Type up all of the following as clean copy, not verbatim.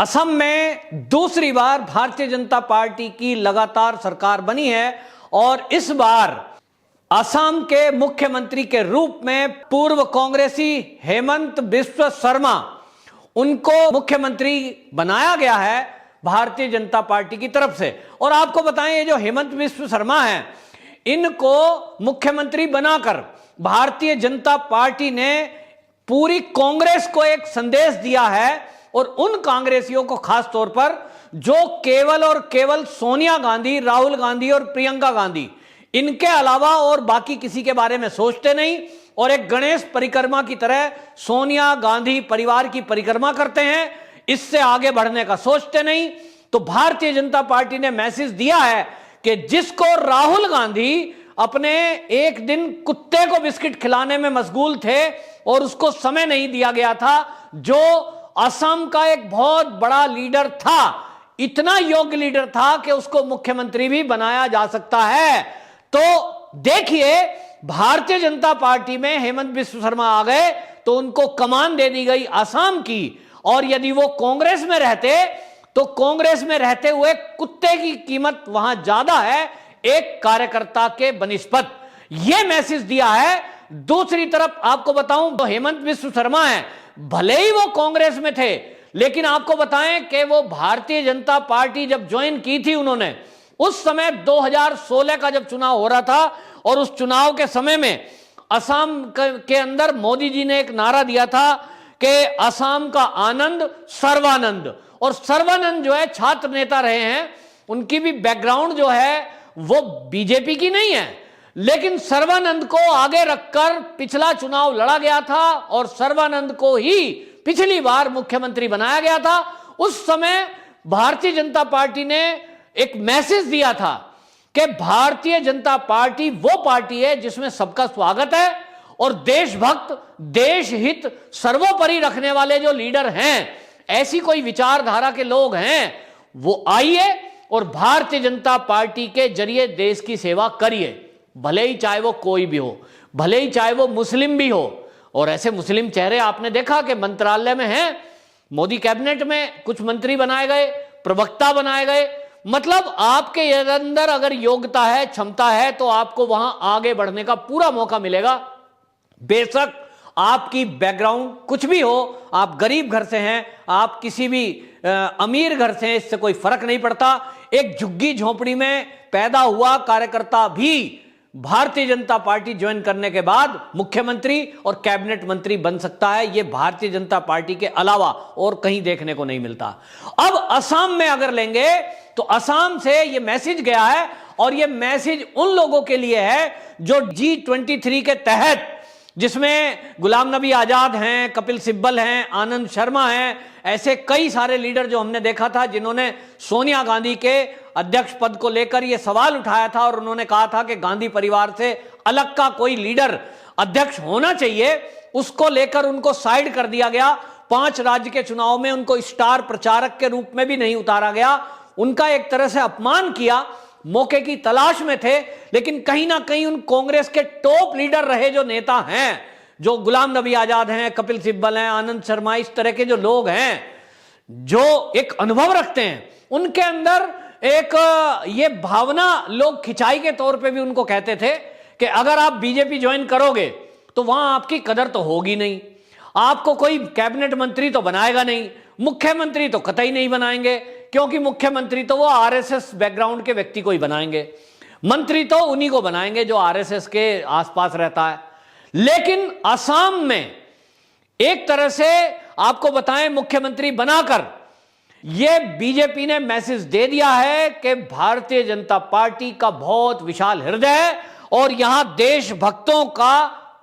असम में दूसरी बार भारतीय जनता पार्टी की लगातार सरकार बनी है और इस बार असम के मुख्यमंत्री के रूप में पूर्व कांग्रेसी हेमंत बिस्व शर्मा उनको मुख्यमंत्री बनाया गया है भारतीय जनता पार्टी की तरफ से। और आपको बताएं, ये जो हेमंत बिस्व शर्मा हैं, इनको मुख्यमंत्री बनाकर भारतीय जनता पार्टी ने पूरी कांग्रेस को एक संदेश दिया है और उन कांग्रेसियों को खास तौर पर जो केवल और केवल सोनिया गांधी, राहुल गांधी और प्रियंका गांधी इनके अलावा और बाकी किसी के बारे में सोचते नहीं और एक गणेश परिक्रमा की तरह सोनिया गांधी परिवार की परिक्रमा करते हैं, इससे आगे बढ़ने का सोचते नहीं। तो भारतीय जनता पार्टी ने मैसेज दिया है कि जिसको राहुल गांधी अपने एक दिन कुत्ते को बिस्किट खिलाने में मशगूल थे और उसको समय नहीं दिया गया था, जो असम का एक बहुत बड़ा लीडर था, इतना योग्य लीडर था कि उसको मुख्यमंत्री भी बनाया जा सकता है। तो देखिए, भारतीय जनता पार्टी में हेमंत बिस्व शर्मा आ गए तो उनको कमान दे दी गई असम की, और यदि वो कांग्रेस में रहते तो कांग्रेस में रहते हुए कुत्ते की कीमत वहां ज्यादा है एक कार्यकर्ता के बनिस्पत। यह मैसेज दिया है। दूसरी तरफ आपको बताऊं तो हेमंत बिस्व शर्मा है, भले ही वो कांग्रेस में थे, लेकिन आपको बताएं कि वो भारतीय जनता पार्टी जब ज्वाइन की थी उन्होंने, उस समय 2016 का जब चुनाव हो रहा था और उस चुनाव के समय में असम के अंदर मोदी जी ने एक नारा दिया था कि असम का आनंद सर्वानंद। और सर्वानंद जो है छात्र नेता रहे हैं, उनकी भी बैकग्राउंड जो है वो बीजेपी की नहीं है, लेकिन सर्वानंद को आगे रखकर पिछला चुनाव लड़ा गया था और सर्वानंद को ही पिछली बार मुख्यमंत्री बनाया गया था। उस समय भारतीय जनता पार्टी ने एक मैसेज दिया था कि भारतीय जनता पार्टी वो पार्टी है जिसमें सबका स्वागत है और देशभक्त, देश हित सर्वोपरि रखने वाले जो लीडर हैं, ऐसी कोई विचारधारा के लोग हैं, वो आइए और भारतीय जनता पार्टी के जरिए देश की सेवा करिए, भले ही चाहे वो कोई भी हो, भले ही चाहे वो मुस्लिम भी हो। और ऐसे मुस्लिम चेहरे आपने देखा कि मंत्रालय में हैं, मोदी कैबिनेट में कुछ मंत्री बनाए गए, प्रवक्ता बनाए गए। मतलब आपके अंदर अगर योग्यता है, क्षमता है, तो आपको वहां आगे बढ़ने का पूरा मौका मिलेगा। बेशक आपकी बैकग्राउंड कुछ भी हो, आप गरीब घर से हैं, आप किसी भी अमीर घर से हैं, इससे कोई फर्क नहीं पड़ता। एक झुग्गी झोंपड़ी में पैदा हुआ कार्यकर्ता भी भारतीय जनता पार्टी ज्वाइन करने के बाद मुख्यमंत्री और कैबिनेट मंत्री बन सकता है। यह भारतीय जनता पार्टी के अलावा और कहीं देखने को नहीं मिलता। अब असम में अगर लेंगे तो असम से यह मैसेज गया है, और यह मैसेज उन लोगों के लिए है जो G23 के तहत, जिसमें गुलाम नबी आजाद हैं, कपिल सिब्बल हैं, आनंद शर्मा हैं, ऐसे कई सारे लीडर जो हमने देखा था जिन्होंने सोनिया गांधी के अध्यक्ष पद को लेकर यह सवाल उठाया था और उन्होंने कहा था कि गांधी परिवार से अलग का कोई लीडर अध्यक्ष होना चाहिए, उसको लेकर उनको साइड कर दिया गया। 5 राज्य के चुनाव में उनको स्टार प्रचारक के रूप में भी नहीं उतारा गया, उनका एक तरह से अपमान किया। मौके की तलाश में थे, लेकिन कहीं ना कहीं उन कांग्रेस के टॉप लीडर रहे जो नेता हैं, जो गुलाम नबी आजाद हैं, कपिल सिब्बल हैं, आनंद शर्मा, इस तरह के जो लोग हैं जो एक अनुभव रखते हैं, उनके अंदर एक ये भावना लोग खिंचाई के तौर पे भी उनको कहते थे कि अगर आप बीजेपी ज्वाइन करोगे तो वहां आपकी कदर तो होगी नहीं, आपको कोई कैबिनेट मंत्री तो बनाएगा नहीं, मुख्यमंत्री तो कतई नहीं बनाएंगे, क्योंकि मुख्यमंत्री तो वो आरएसएस बैकग्राउंड के व्यक्ति को ही बनाएंगे, मंत्री तो उन्हीं को बनाएंगे जो आरएसएस के आसपास रहता है। लेकिन असम में एक तरह से आपको बताएं, मुख्यमंत्री बनाकर यह बीजेपी ने मैसेज दे दिया है कि भारतीय जनता पार्टी का बहुत विशाल हृदय है और यहां देशभक्तों का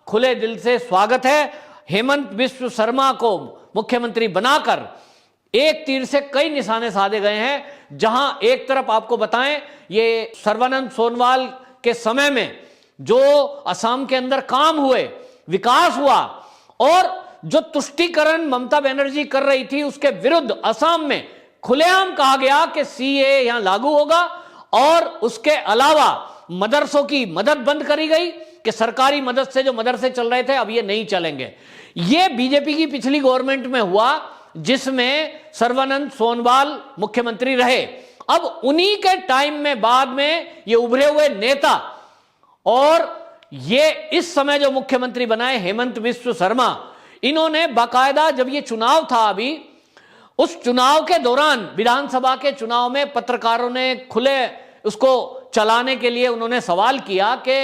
खुले दिल से स्वागत है। हेमंत बिस्व शर्मा को मुख्यमंत्री बनाकर एक तीर से कई निशाने साधे गए हैं। जहां एक तरफ आपको बताएं, ये सर्बानंद सोनोवाल के समय में जो असम के अंदर काम हुए, विकास हुआ, और जो तुष्टीकरण ममता बनर्जी कर रही थी उसके विरुद्ध असम में खुलेआम कहा गया कि सीए यहां लागू होगा, और उसके अलावा मदरसों की मदद बंद करी गई कि सरकारी मदद से जो मदरसे चल रहे थे अब ये नहीं चलेंगे। ये बीजेपी की पिछली गवर्नमेंट में हुआ। जिसमें सर्बानंद सोनोवाल मुख्यमंत्री रहे। अब उन्हीं के टाइम में बाद में ये उभरे हुए नेता और ये इस समय जो मुख्यमंत्री बनाए हेमंत बिस्व शर्मा, इन्होंने बाकायदा जब ये चुनाव था अभी, उस चुनाव के दौरान विधानसभा के चुनाव में पत्रकारों ने खुले उसको चलाने के लिए उन्होंने सवाल किया कि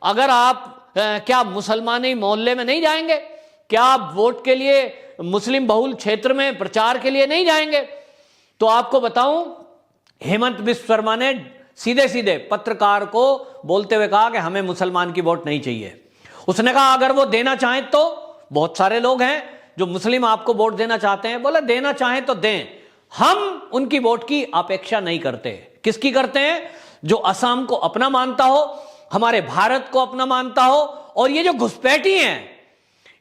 अगर आप क्या मुसलमानी मोहल्ले में नहीं जाएंगे, क्या आप वोट के लिए मुस्लिम बहुल क्षेत्र में प्रचार के लिए नहीं जाएंगे? तो आपको बताऊं, हेमंत बिस्व शर्मा ने सीधे सीधे पत्रकार को बोलते हुए कहा कि हमें मुसलमान की वोट नहीं चाहिए। उसने कहा अगर वो देना चाहें तो, बहुत सारे लोग हैं जो मुस्लिम आपको वोट देना चाहते हैं, बोले देना चाहें तो दें, हम उनकी वोट की अपेक्षा नहीं करते। किसकी करते हैं? जो असम को अपना मानता हो, हमारे भारत को अपना मानता हो, और ये जो घुसपैठी हैं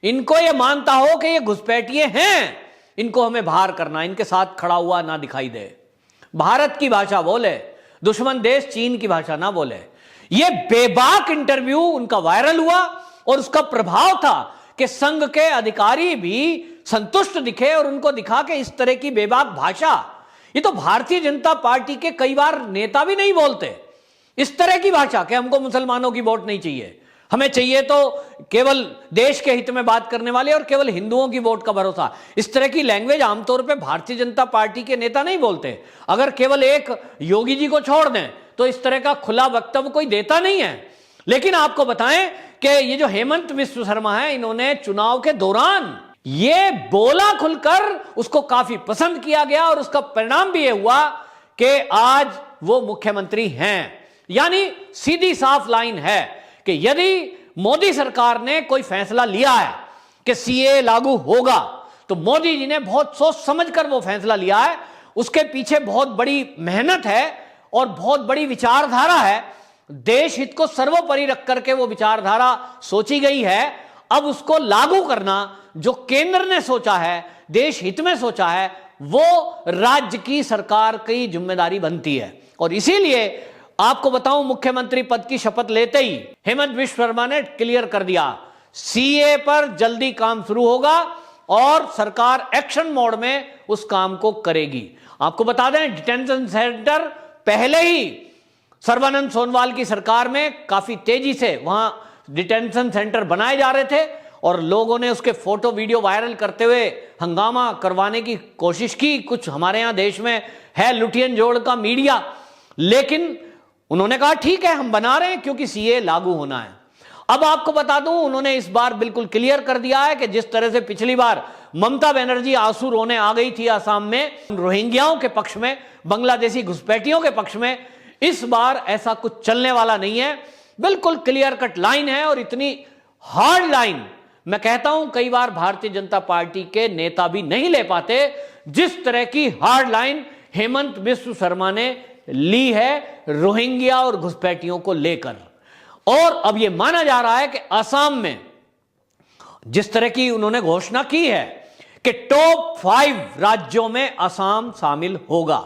इनको ये मानता हो कि ये घुसपैठिए हैं, इनको हमें बाहर करना, इनके साथ खड़ा हुआ ना दिखाई दे, भारत की भाषा बोले, दुश्मन देश चीन की भाषा ना बोले। ये बेबाक इंटरव्यू उनका वायरल हुआ और उसका प्रभाव था कि संघ के अधिकारी भी संतुष्ट दिखे और उनको दिखा कि इस तरह की बेबाक भाषा, ये तो भारतीय जनता पार्टी के कई बार नेता भी नहीं बोलते इस तरह की भाषा कि हमको मुसलमानों की वोट नहीं चाहिए, हमें चाहिए तो केवल देश के हित में बात करने वाले और केवल हिंदुओं की वोट का भरोसा। इस तरह की लैंग्वेज आमतौर पे भारतीय जनता पार्टी के नेता नहीं बोलते। अगर केवल एक योगी जी को छोड़ दें तो इस तरह का खुला वक्तव्य कोई देता नहीं है। लेकिन आपको बताएं कि ये जो हेमंत बिस्व शर्मा है, इन्होंने चुनाव के दौरान ये बोला खुलकर, उसको काफी पसंद किया गया और उसका परिणाम भी ये हुआ कि आज वो मुख्यमंत्री हैं। यानी सीधी साफ लाइन है कि यदि मोदी सरकार ने कोई फैसला लिया है कि सीए लागू होगा, तो मोदी जी ने बहुत सोच समझकर वो फैसला लिया है। उसके पीछे बहुत बड़ी मेहनत है और बहुत बड़ी विचारधारा है। देश हित को सर्वोपरि रख करके वो विचारधारा सोची गई है। अब उसको लागू करना जो केंद्र ने सोचा है, देश हित में सोचा है, वो राज्य की सरकार की जिम्मेदारी बनती है। और इसीलिए आपको बताऊं, मुख्यमंत्री पद की शपथ लेते ही हेमंत बिस्व शर्मा ने क्लियर कर दिया, सीए पर जल्दी काम शुरू होगा और सरकार एक्शन मोड में उस काम को करेगी। आपको बता दें, डिटेंशन सेंटर पहले ही सर्बानंद सोनोवाल की सरकार में काफी तेजी से वहां डिटेंशन सेंटर बनाए जा रहे थे और लोगों ने उसके फोटो वीडियो वायरल करते हुए हंगामा करवाने की कोशिश की। कुछ हमारे यहां देश में है लुटियन जोड़ का मीडिया, लेकिन उन्होंने कहा ठीक है हम बना रहे हैं क्योंकि सीए लागू होना है। अब आपको बता दूं, उन्होंने इस बार बिल्कुल क्लियर कर दिया है कि जिस तरह से पिछली बार ममता बनर्जी आंसू रोने आ गई थी आसाम में रोहिंग्याओं के पक्ष में, बांग्लादेशी घुसपैठियों के पक्ष में, इस बार ऐसा कुछ चलने वाला नहीं है। बिल्कुल क्लियर कट लाइन है और इतनी हार्ड लाइन मैं कहता हूं कई बार भारतीय जनता पार्टी के नेता भी नहीं ले पाते, जिस तरह की हार्ड लाइन हेमंत बिस्व शर्मा ने ली है रोहिंग्या और घुसपैठियों को लेकर। और अब यह माना जा रहा है कि असम में जिस तरह की उन्होंने घोषणा की है कि टॉप 5 राज्यों में असम शामिल होगा,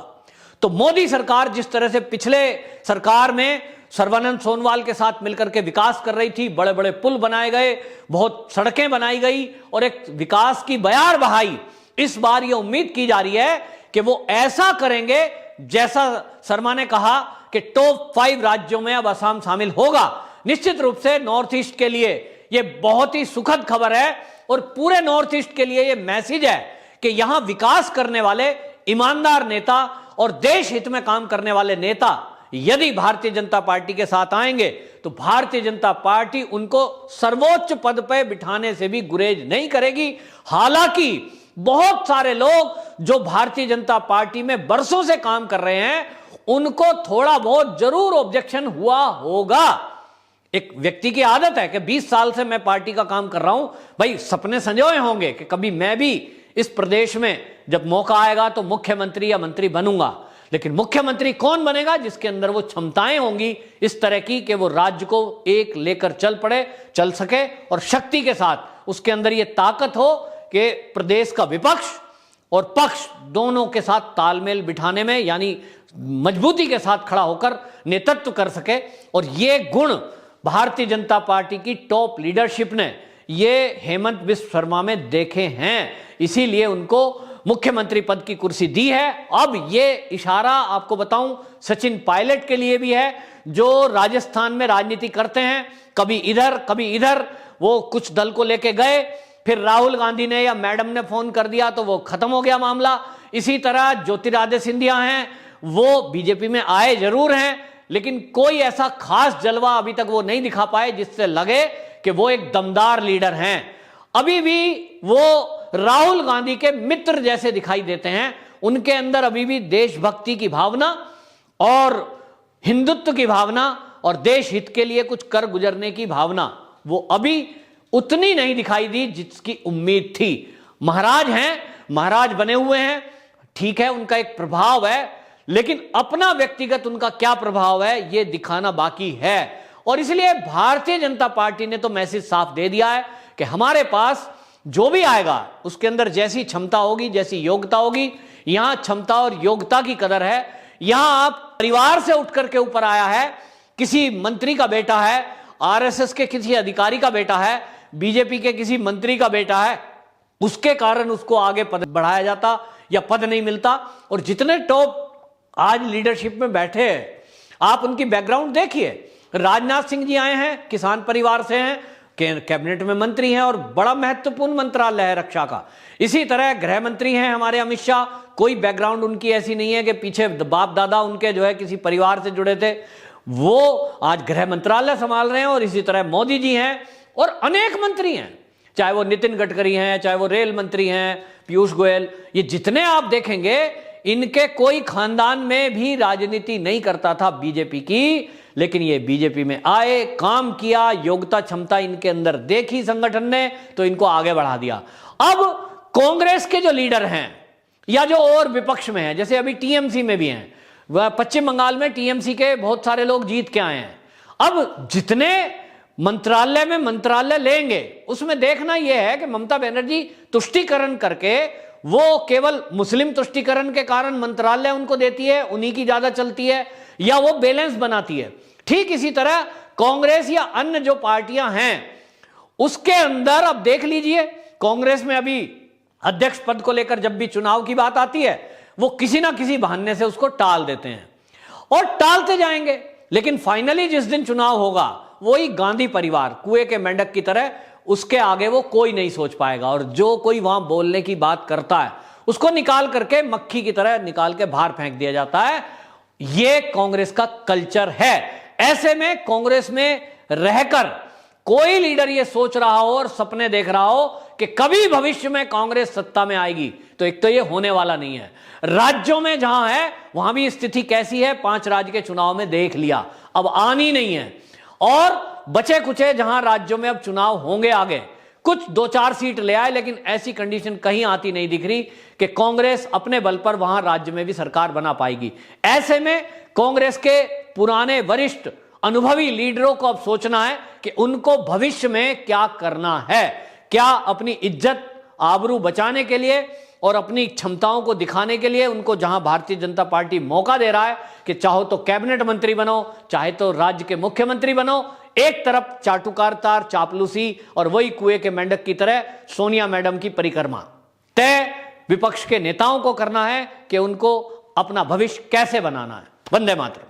तो मोदी सरकार जिस तरह से पिछले सरकार में सर्बानंद सोनोवाल के साथ मिलकर के विकास कर रही थी, बड़े बड़े पुल बनाए गए, बहुत सड़कें बनाई गई और एक विकास की बयार बहाई, इस बार यह उम्मीद की जा रही है कि वो ऐसा करेंगे जैसा शर्मा ने कहा कि टॉप 5 राज्यों में अब असम शामिल होगा। निश्चित रूप से नॉर्थ ईस्ट के लिए यह बहुत ही सुखद खबर है और पूरे नॉर्थ ईस्ट के लिए यह मैसेज है कि यहां विकास करने वाले ईमानदार नेता और देश हित में काम करने वाले नेता यदि भारतीय जनता पार्टी के साथ आएंगे तो भारतीय जनता पार्टी उनको सर्वोच्च पद पर बिठाने से भी गुरेज नहीं करेगी। हालांकि बहुत सारे लोग जो भारतीय जनता पार्टी में बरसों से काम कर रहे हैं, उनको थोड़ा बहुत जरूर ऑब्जेक्शन हुआ होगा। एक व्यक्ति की आदत है कि 20 साल से मैं पार्टी का काम कर रहा हूं, भाई सपने संजोए होंगे कि कभी मैं भी इस प्रदेश में जब मौका आएगा तो मुख्यमंत्री या मंत्री बनूंगा। लेकिन मुख्यमंत्री कौन बनेगा? जिसके अंदर वो क्षमताएं होंगी इस तरह की कि वो राज्य को एक लेकर चल सके और शक्ति के साथ उसके अंदर ये ताकत हो कि प्रदेश का विपक्ष और पक्ष दोनों के साथ तालमेल बिठाने में, यानी मजबूती के साथ खड़ा होकर नेतृत्व कर सके। और ये गुण भारतीय जनता पार्टी की टॉप लीडरशिप ने ये हेमंत बिस्व शर्मा में देखे हैं, इसीलिए उनको मुख्यमंत्री पद की कुर्सी दी है। अब ये इशारा आपको बताऊं सचिन पायलट के लिए भी है, जो राजस्थान में राजनीति करते हैं, कभी इधर कभी इधर। वो कुछ दल को लेके गए, फिर राहुल गांधी ने या मैडम ने फोन कर दिया तो वो खत्म हो गया मामला। इसी तरह ज्योतिरादित्य सिंधिया हैं, वो बीजेपी में आए जरूर हैं, लेकिन कोई ऐसा खास जलवा अभी तक वो नहीं दिखा पाए जिससे लगे कि वो एक दमदार लीडर हैं। अभी भी वो राहुल गांधी के मित्र जैसे दिखाई देते हैं। उनके अंदर अभी भी देशभक्ति की भावना और हिंदुत्व की भावना और देश हित के लिए कुछ कर गुजरने की भावना वो अभी उतनी नहीं दिखाई दी जिसकी उम्मीद थी। महाराज हैं, महाराज बने हुए हैं, ठीक है, उनका एक प्रभाव है, लेकिन अपना व्यक्तिगत उनका क्या प्रभाव है ये दिखाना बाकी है। और इसलिए भारतीय जनता पार्टी ने तो मैसेज साफ दे दिया है कि हमारे पास जो भी आएगा उसके अंदर जैसी क्षमता होगी, जैसी योग्यता होगी, यहां क्षमता और योग्यता की कदर है। यहां आप परिवार से उठकर के ऊपर आया है, किसी मंत्री का बेटा है, आरएसएस के किसी अधिकारी का बेटा है, बीजेपी के किसी मंत्री का बेटा है, उसके कारण उसको आगे पद बढ़ाया जाता या पद नहीं मिलता। और जितने टॉप आज लीडरशिप में बैठे हैं, आप उनकी बैकग्राउंड देखिए। राजनाथ सिंह जी आए हैं, किसान परिवार से हैं, कैबिनेट में मंत्री हैं और बड़ा महत्वपूर्ण मंत्रालय है रक्षा का। इसी तरह गृह मंत्री हैं हमारे अमित शाह, कोई बैकग्राउंड उनकी ऐसी नहीं है कि पीछे बाप दादा उनके जो है किसी परिवार से जुड़े थे, वो आज गृह मंत्रालय संभाल रहे हैं। और इसी तरह मोदी जी हैं और अनेक मंत्री हैं, चाहे वो नितिन गडकरी हैं, चाहे वो रेल मंत्री हैं, पीयूष गोयल, ये जितने आप देखेंगे इनके कोई खानदान में भी राजनीति नहीं करता था बीजेपी की, लेकिन ये बीजेपी में आए, काम किया, योग्यता क्षमता इनके अंदर देखी संगठन ने, तो इनको आगे बढ़ा दिया। अब कांग्रेस के जो लीडर हैं या जो और विपक्ष में हैं, जैसे अभी टीएमसी में भी हैं, वह पश्चिम बंगाल में टीएमसी के बहुत सारे लोग जीत के आए हैं। अब जितने मंत्रालय में मंत्रालय लेंगे उसमें देखना यह है कि ममता बनर्जी तुष्टीकरण करके वो केवल मुस्लिम तुष्टीकरण के कारण मंत्रालय उनको देती है, उन्हीं की ज्यादा चलती है, या वो बैलेंस बनाती है। ठीक इसी तरह कांग्रेस या अन्य जो पार्टियां हैं उसके अंदर अब देख लीजिए, कांग्रेस में अभी अध्यक्ष पद को लेकर जब भी चुनाव की बात आती है वो किसी ना किसी बहाने से उसको टाल देते हैं और टालते जाएंगे, लेकिन फाइनली जिस दिन चुनाव होगा वही गांधी परिवार कुएं के मेंढक की तरह, उसके आगे वो कोई नहीं सोच पाएगा। और जो कोई वहां बोलने की बात करता है उसको निकाल करके मक्खी की तरह निकाल के बाहर फेंक दिया जाता है। ये कांग्रेस का कल्चर है। ऐसे में कांग्रेस में रहकर कोई लीडर ये सोच रहा हो और सपने देख रहा हो कि कभी भविष्य में कांग्रेस सत्ता में आएगी, तो एक तो ये होने वाला नहीं है। राज्यों में जहां है वहां भी स्थिति कैसी है 5 राज्य के चुनाव में देख लिया, अब आनी नहीं है। और बचे कुचे जहां राज्यों में अब चुनाव होंगे आगे, कुछ 2-4 सीट ले आए, लेकिन ऐसी कंडीशन कहीं आती नहीं दिख रही कि कांग्रेस अपने बल पर वहां राज्य में भी सरकार बना पाएगी। ऐसे में कांग्रेस के पुराने वरिष्ठ अनुभवी लीडरों को अब सोचना है कि उनको भविष्य में क्या करना है, क्या अपनी इज्जत आबरू बचाने के लिए और अपनी क्षमताओं को दिखाने के लिए उनको जहां भारतीय जनता पार्टी मौका दे रहा है कि चाहो तो कैबिनेट मंत्री बनो, चाहे तो राज्य के मुख्यमंत्री बनो, एक तरफ चाटुकारिता, चापलूसी और वही कुएं के मेंढक की तरह सोनिया मैडम की परिक्रमा तय विपक्ष के नेताओं को करना है कि उनको अपना भविष्य कैसे बनाना है। वंदे मातरम।